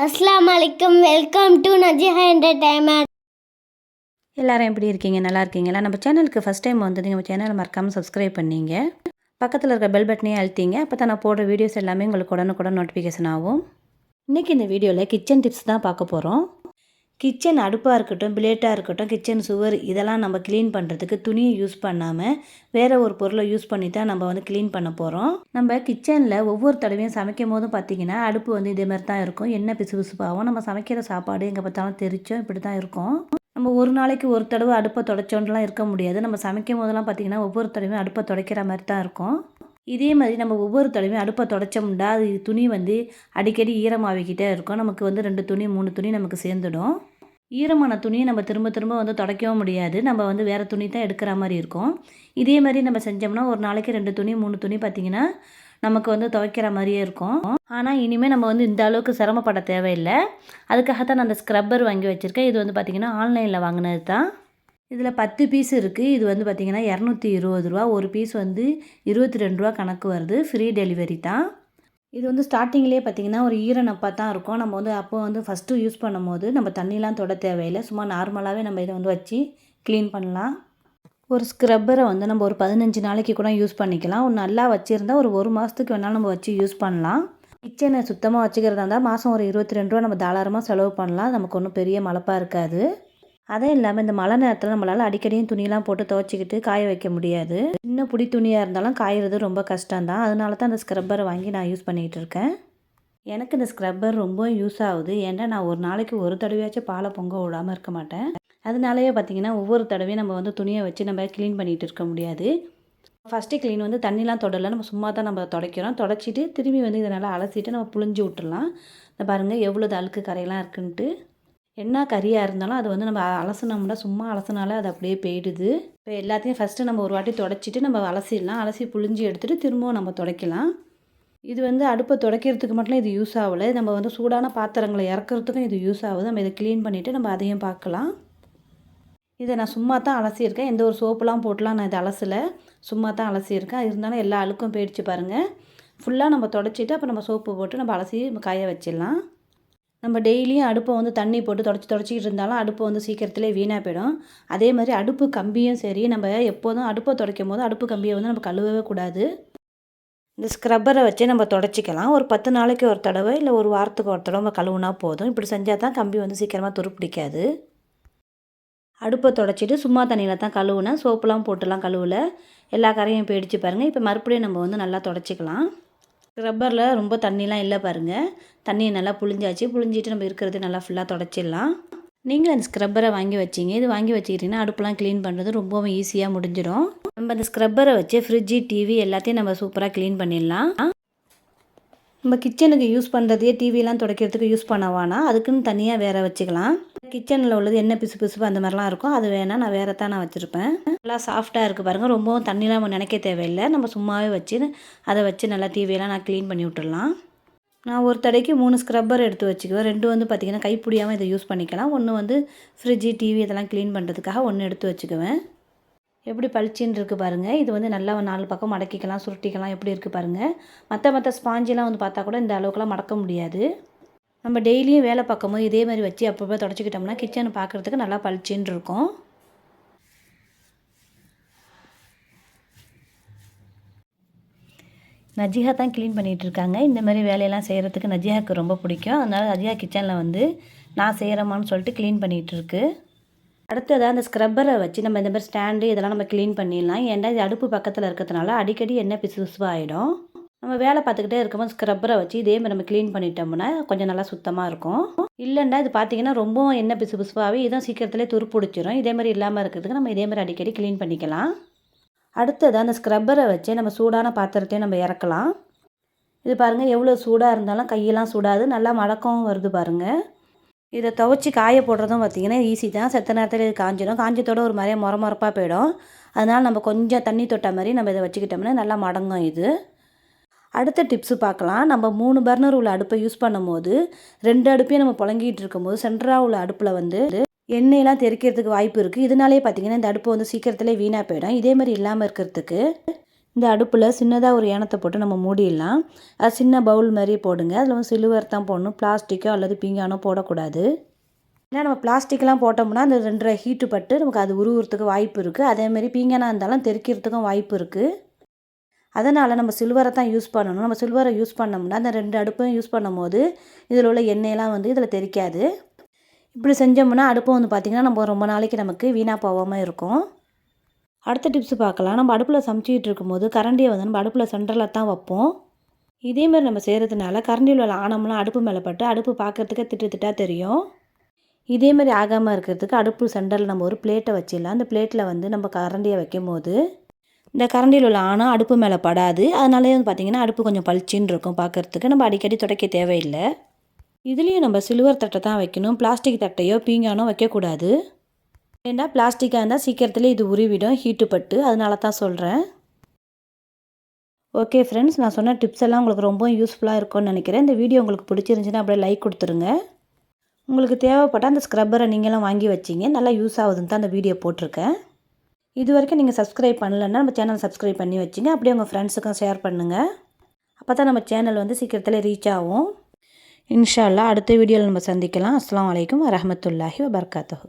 அஸ்ஸலாமு அலைக்கும். Welcome to Najiha entertainment. எல்லாரும் எப்படி இருக்கீங்க? நல்லா இருக்கீங்களா? நம்ம சேனலுக்கு ஃபஸ்ட் டைம் வந்து நம்ம சேனலை மறக்காமல் சப்ஸ்கிரைப் பண்ணிங்க. பக்கத்தில் இருக்க பெல் பட்டனையும் அழுத்திங்க. அப்போ தான் நான் போடுற வீடியோஸ் எல்லாமே உங்களுக்கு உடனுக்குடன் நோட்டிஃபிகேஷன் ஆகும். இன்றைக்கி இந்த வீடியோவில் கிச்சன் டிப்ஸ் தான் பார்க்க போகிறோம். கிச்சன் அடுப்பாக இருக்கட்டும், பிளேட்டாக இருக்கட்டும், கிச்சன் சுவர் இதெல்லாம் நம்ம க்ளீன் பண்ணுறதுக்கு துணியை யூஸ் பண்ணாமல் வேறு ஒரு பொருளை யூஸ் பண்ணி தான் நம்ம வந்து க்ளீன் பண்ண போகிறோம். நம்ம கிச்சனில் ஒவ்வொரு தடவையும் சமைக்கும் போதும் பார்த்திங்கன்னா அடுப்பு வந்து இதேமாதிரி தான் இருக்கும். என்ன பிசு பிசுப்பாகவும் நம்ம சமைக்கிற சாப்பாடு எங்கே பார்த்தாலும் தெரிச்சோம் இப்படி தான் இருக்கும். நம்ம ஒரு நாளைக்கு ஒரு தடவை அடுப்பை துடைச்சோன்லாம் இருக்க முடியாது. நம்ம சமைக்கும் போதெல்லாம் பார்த்திங்கன்னா ஒவ்வொரு தடவையும் அடுப்பை துடைக்கிற மாதிரி தான் இருக்கும். இதே மாதிரி நம்ம ஒவ்வொரு தடவையும் அடுப்பை துடைச்சோம்னா அது துணி வந்து அடிக்கடி ஈரமாகிக்கிட்டே இருக்கும். நமக்கு வந்து 2 துணி 3 துணி நமக்கு சேர்ந்துடும். ஈரமான துணியை நம்ம திரும்ப திரும்ப வந்து துடைக்கவும் முடியாது. நம்ம வந்து வேறு துணி தான் எடுக்கிற மாதிரி இருக்கும். இதே மாதிரி நம்ம செஞ்சோம்னா ஒரு நாளைக்கு 2 துணி 3 துணி பார்த்திங்கன்னா நமக்கு வந்து துவைக்கிற மாதிரியே இருக்கும். ஆனால் இனிமேல் நம்ம வந்து இந்த அளவுக்கு சிரமப்பட தேவையில்லை. அதுக்காகத்தான் நான் அந்த ஸ்க்ரப்பர் வாங்கி வச்சுருக்கேன். இது வந்து பார்த்திங்கன்னா ஆன்லைனில் வாங்கினது தான். இதில் 10 பீஸ் இருக்குது. இது வந்து பார்த்திங்கன்னா 220 ரூபா. ஒரு பீஸ் வந்து 22 ரூபா கணக்கு வருது. ஃப்ரீ டெலிவரி தான். இது வந்து ஸ்டார்டிங்லேயே பார்த்திங்கன்னா ஒரு ஈரநப்பாக தான் இருக்கும். நம்ம வந்து அப்போ வந்து ஃபஸ்ட்டு யூஸ் பண்ணும்போது நம்ம தண்ணிலாம் தொட தேவையில்லை. சும்மா நார்மலாகவே நம்ம இதை வந்து வச்சு க்ளீன் பண்ணலாம். ஒரு ஸ்க்ரப்பரை வந்து நம்ம ஒரு 15 நாளைக்கு கூட யூஸ் பண்ணிக்கலாம். ஒரு நல்லா வச்சுருந்தா ஒரு மாதத்துக்கு வேணாலும் நம்ம வச்சு யூஸ் பண்ணலாம். கிச்சனை சுத்தமாக வச்சுக்கிறதா இருந்தால் மாதம் ஒரு 22 ரூபா நம்ம தாராளமாக செலவு பண்ணலாம். நமக்கு ஒன்றும் பெரிய மலைப்பாக இருக்காது. அதே இல்லாமல் இந்த மழை நேரத்தில் நம்மளால் அடிக்கடியும் துணியெலாம் போட்டு துவைச்சிக்கிட்டு காய வைக்க முடியாது. இன்னும் பிடி துணியாக இருந்தாலும் காய்கிறது ரொம்ப கஷ்டம்தான். அதனால தான் அந்த ஸ்க்ரப்பரை வாங்கி நான் யூஸ் பண்ணிகிட்டு இருக்கேன். எனக்கு இந்த ஸ்க்ரப்பர் ரொம்ப யூஸ் ஆகுது. ஏன்னா நான் ஒரு நாளைக்கு ஒரு தடவையாச்சும் பாலை பொங்க விடாமல் இருக்க மாட்டேன். அதனாலேயே பார்த்திங்கன்னா ஒவ்வொரு தடவையும் நம்ம வந்து துணியை வச்சு நம்ம க்ளீன் பண்ணிகிட்டு இருக்க முடியாது. ஃபஸ்ட்டு க்ளீன் வந்து தண்ணிலாம் தொடலை, நம்ம சும்மா தான் நம்ம துடைக்கிறோம். துடைச்சிட்டு திரும்பி வந்து இதை நல்லா அலசிட்டு நம்ம புழிஞ்சு விட்டுடலாம். இந்த பாருங்கள் எவ்வளோ அழுக்கு கரையெல்லாம் இருக்குன்ட்டு. என்ன கறியாக இருந்தாலும் அது வந்து நம்ம அலசினோம்னா சும்மா அலசினாலே அது அப்படியே போயிடுது. இப்போ எல்லாத்தையும் ஃபஸ்ட்டு நம்ம ஒரு வாட்டி துடைச்சிட்டு நம்ம அலசிடலாம். அலசி புழிஞ்சி எடுத்துகிட்டு திரும்பவும் நம்ம துடைக்கலாம். இது வந்து அடுப்பை துடைக்கிறதுக்கு மட்டும் இது யூஸ் ஆகலை. நம்ம வந்து சூடான பாத்திரங்களை இறக்குறதுக்கும் இது யூஸ் ஆகுது. நம்ம இதை க்ளீன் பண்ணிவிட்டு நம்ம அதையும் பார்க்கலாம். இதை நான் சும்மா தான் அலசியிருக்கேன். எந்த ஒரு சோப்புலாம் போட்டுலாம் நான் இதை அலசலை. சும்மா தான் அலசியிருக்கேன். இருந்தாலும் எல்லா அழுக்கும் போயிடுச்சு பாருங்கள். ஃபுல்லாக நம்ம துடைச்சிட்டு அப்போ நம்ம சோப்பு போட்டு நம்ம அலசி காய வச்சிடலாம். நம்ம டெய்லியும் அடுப்பை வந்து தண்ணி போட்டு துடைச்சிக்கிட்டு இருந்தாலும் அடுப்பு வந்து சீக்கிரத்திலே வீணாக போயிடும். அதே மாதிரி அடுப்பு கம்பியும் சரி, நம்ம எப்போதும் அடுப்பை துடைக்கும் போது அடுப்பு கம்பியை வந்து நம்ம கழுவவே கூடாது. இந்த ஸ்க்ரப்பரை வச்சு நம்ம துடைச்சிக்கலாம். ஒரு 10 நாளைக்கு ஒரு தடவை இல்லை ஒரு வாரத்துக்கு ஒரு தடவை நம்ம கழுவுனா போதும். இப்படி செஞ்சால் தான் கம்பி வந்து சீக்கிரமாக துருப்பிடிக்காது. அடுப்பை துடைச்சிட்டு சும்மா தண்ணியில் தான் கழுவுனேன். சோப்புலாம் போட்டுலாம் கழுவலை. எல்லா கரையும் போயிடுச்சு பாருங்கள். இப்போ மறுபடியும் நம்ம வந்து நல்லா துடைச்சிக்கலாம். ஸ்க்ரப்பரில் ரொம்ப தண்ணிலாம் இல்லை பாருங்கள். தண்ணியை நல்லா புழிஞ்சாச்சு. புழிஞ்சிட்டு நம்ம இருக்கிறது நல்லா ஃபுல்லாக துடைச்சிடலாம். நீங்களும் அந்த ஸ்க்ரப்பரை வாங்கி வச்சிங்க. இது வாங்கி வச்சுக்கிட்டிங்கன்னா அடுப்பெலாம் க்ளீன் பண்ணுறது ரொம்பவும் ஈஸியாக முடிஞ்சிடும். நம்ம அந்த ஸ்க்ரப்பரை வச்சு ஃப்ரிட்ஜு, டிவி எல்லாத்தையும் நம்ம சூப்பராக க்ளீன் பண்ணிடலாம். நம்ம கிச்சனுக்கு யூஸ் பண்ணுறதையே டிவிலாம் துடைக்கிறதுக்கு யூஸ் பண்ணவானா அதுக்குன்னு தனியாக வேறு வச்சுக்கலாம். கிச்சனில் உள்ளது என்ன பிசு பிசுப்பு அந்த மாதிரிலாம் இருக்கும். அது வேணால் நான் வேறு தான் நான் வச்சுருப்பேன். நல்லா சாஃப்டாக இருக்குது பாருங்கள். ரொம்பவும் தண்ணிலாம் நம்ம நினைக்க தேவையில்லை. நம்ம சும்மாவே வச்சு அதை வச்சு நல்லா டிவியெல்லாம் நான் க்ளீன் பண்ணி விட்டுடலாம். நான் ஒரு தடைக்கு 3 ஸ்க்ரப்பர் எடுத்து வச்சுக்குவேன். 2 வந்து பார்த்திங்கன்னா கைப்பிடியாமல் இதை யூஸ் பண்ணிக்கலாம். 1 வந்து ஃப்ரிட்ஜு, டிவி இதெல்லாம் க்ளீன் பண்ணுறதுக்காக 1 எடுத்து வச்சுக்குவேன். எப்படி பளிச்சின்னு இருக்குது பாருங்கள். இது வந்து நல்லா 4 பக்கம் மடக்கிக்கலாம், சுருட்டிக்கலாம். எப்படி இருக்குது பாருங்கள். மற்ற ஸ்பாஞ்செலாம் வந்து பார்த்தா கூட இந்த அளவுக்குலாம் மடக்க முடியாது. நம்ம டெய்லியும் வேலை பார்க்கும்போது இதே மாதிரி வச்சு அப்பப்போ தொடச்சிக்கிட்டோம்னா கிச்சனை பார்க்குறதுக்கு நல்லா பளிச்சின்னு இருக்கும். நஜிஹா தான் க்ளீன் பண்ணிகிட்டு இருக்காங்க. இந்த மாதிரி வேலையெல்லாம் செய்கிறதுக்கு நஜிஹாவுக்கு ரொம்ப பிடிக்கும். அதனால் நஜிஹா கிச்சனில் வந்து நான் செய்கிறேமான்னு சொல்லிட்டு க்ளீன் பண்ணிகிட்ருக்கு. அடுத்ததாக அந்த ஸ்க்ரப்பரை வச்சு நம்ம இந்த மாதிரி ஸ்டாண்டு இதெல்லாம் நம்ம க்ளீன் பண்ணிடலாம். ஏன்னா இது அடுப்பு பக்கத்தில் இருக்கிறதுனால அடிக்கடி என்ன பிசு பிசுப்பாக ஆகிடும். நம்ம வேலை பார்த்துக்கிட்டே இருக்கும்போது ஸ்க்ரப்பரை வச்சு இதே மாதிரி நம்ம க்ளீன் பண்ணிட்டோம்னா கொஞ்சம் நல்லா சுத்தமாக இருக்கும். இல்லைன்னா இது பார்த்திங்கன்னா ரொம்பவும் என்ன பிசு பிசுப்பாகவே இதுவும் சீக்கிரத்துலேயே துருப்பிடிச்சிடும். இதே மாதிரி இல்லாமல் இருக்கிறதுக்கு நம்ம இதே மாதிரி அடிக்கடி க்ளீன் பண்ணிக்கலாம். அடுத்ததாக அந்த ஸ்க்ரப்பரை வச்சு நம்ம சூடான பாத்திரத்தையும் நம்ம இறக்கலாம். இது பாருங்கள் எவ்வளோ சூடாக இருந்தாலும் கையெல்லாம் சுடாது. நல்லா மடக்கவும் வருது பாருங்கள். இதை துவைச்சி காய போடுறதும் பார்த்திங்கன்னா ஈஸி தான். செத்த நேரத்தில் இது காஞ்சிடும். காஞ்சத்தோட ஒரு மாதிரியாக மொரப்பாக போயிடும். அதனால் நம்ம கொஞ்சம் தண்ணி தொட்ட மாதிரி நம்ம இதை வச்சுக்கிட்டோம்னா நல்லா மடங்கும் இது. அடுத்த டிப்ஸு பார்க்கலாம். நம்ம 3 பர்னர் உள்ள அடுப்பை யூஸ் பண்ணும்போது 2 அடுப்பையும் நம்ம புழங்கிட்டு இருக்கும்போது சென்டராக உள்ள அடுப்பில் வந்து எண்ணெயெல்லாம் தெறிக்கிறதுக்கு வாய்ப்பு இருக்குது. இதனாலே பார்த்திங்கன்னா இந்த அடுப்பு வந்து சீக்கிரத்திலே வீணாக போயிடும். இதே மாதிரி இல்லாமல் இருக்கிறதுக்கு இந்த அடுப்பில் சின்னதாக ஒரு ஏனத்தை போட்டு நம்ம மூடிடலாம். அது சின்ன பவுல் மாதிரி போடுங்க. அதில் வந்து சில்வர் தான் போடணும், பிளாஸ்டிக்கோ அல்லது பீங்கானோ போடக்கூடாது. ஏன்னா நம்ம பிளாஸ்டிக்லாம் போட்டோம்னா அந்த 2 ஹீட்டு பட்டு நமக்கு அது உருவுறதுக்கு வாய்ப்பு இருக்குது. அதேமாரி பீங்கானாக இருந்தாலும் தெறிக்கிறதுக்கும் வாய்ப்பு இருக்குது. அதனால் நம்ம சில்வரை தான் யூஸ் பண்ணணும். நம்ம சில்வரை யூஸ் பண்ணோம்னா அந்த 2 அடுப்பையும் யூஸ் பண்ணும்போது இதில் உள்ள எண்ணெயெல்லாம் வந்து இதில் தெறிக்காது. இப்படி செஞ்சோம்னா அடுப்பு வந்து பார்த்திங்கன்னா நம்ம ரொம்ப நாளைக்கு நமக்கு வீணாக போகாமல் இருக்கும். அடுத்த டிப்ஸ் பார்க்கலாம். நம்ம அடுப்பில் சமைச்சிக்கிட்டு இருக்கும்போது கரண்டியை வந்து நம்ம அடுப்பில் சென்டரில் தான் வைப்போம். இதேமாதிரி நம்ம செய்கிறதுனால கரண்டியில் உள்ள ஆணம்லாம் அடுப்பு மேலே பட்டு அடுப்பு பார்க்குறதுக்கே திட்டாக தெரியும். இதேமாதிரி ஆகாமல் இருக்கிறதுக்கு அடுப்பு சென்டரில் நம்ம ஒரு பிளேட்டை வச்சிடலாம். அந்த பிளேட்டில் வந்து நம்ம கரண்டியை வைக்கும் போது இந்த கரண்டியில் உள்ள ஆணம் அடுப்பு மேலே படாது. அதனாலே வந்து பார்த்திங்கன்னா அடுப்பு கொஞ்சம் பளிச்சின்னு இருக்கும் பார்க்குறதுக்கு. நம்ம அடிக்கடி துடைக்க தேவையில்லை. இதுலேயும் நம்ம சில்வர் தட்டை தான் வைக்கணும். பிளாஸ்டிக் தட்டையோ பீங்கானோ வைக்கக்கூடாது. ஏன்னா பிளாஸ்டிக்காக இருந்தால் சீக்கிரத்துலேயே இது உருவிடும் ஹீட்டு பட்டு. அதனால தான் சொல்கிறேன். ஓகே ஃப்ரெண்ட்ஸ், நான் சொன்ன டிப்ஸ் எல்லாம் உங்களுக்கு ரொம்ப யூஸ்ஃபுல்லாக இருக்கும்னு நினைக்கிறேன். இந்த வீடியோ உங்களுக்கு பிடிச்சிருந்துச்சின்னா அப்படியே லைக் கொடுத்துருங்க. உங்களுக்கு தேவைப்பட்டால் அந்த ஸ்க்ரப்பரை நீங்களும் வாங்கி வச்சிங்க. நல்லா யூஸ் ஆகுதுன்னு தான் அந்த வீடியோ போட்டிருக்கேன். இது வரைக்கும் நீங்கள் சப்ஸ்கிரைப் பண்ணலைன்னா நம்ம சேனல் சப்ஸ்கிரைப் பண்ணி வச்சிங்க. அப்படியே உங்கள் ஃப்ரெண்ட்ஸுக்கும் ஷேர் பண்ணுங்கள். அப்போ தான் நம்ம சேனல் வந்து சீக்கிரத்தில் ரீச் ஆகும். இன்ஷா அல்லாஹ் அடுத்த வீடியோவில் நம்ம சந்திக்கலாம். அஸ்ஸலாமு அலைக்கும் வரஹ்மத்துல்லாஹி வபரகாத்துஹு.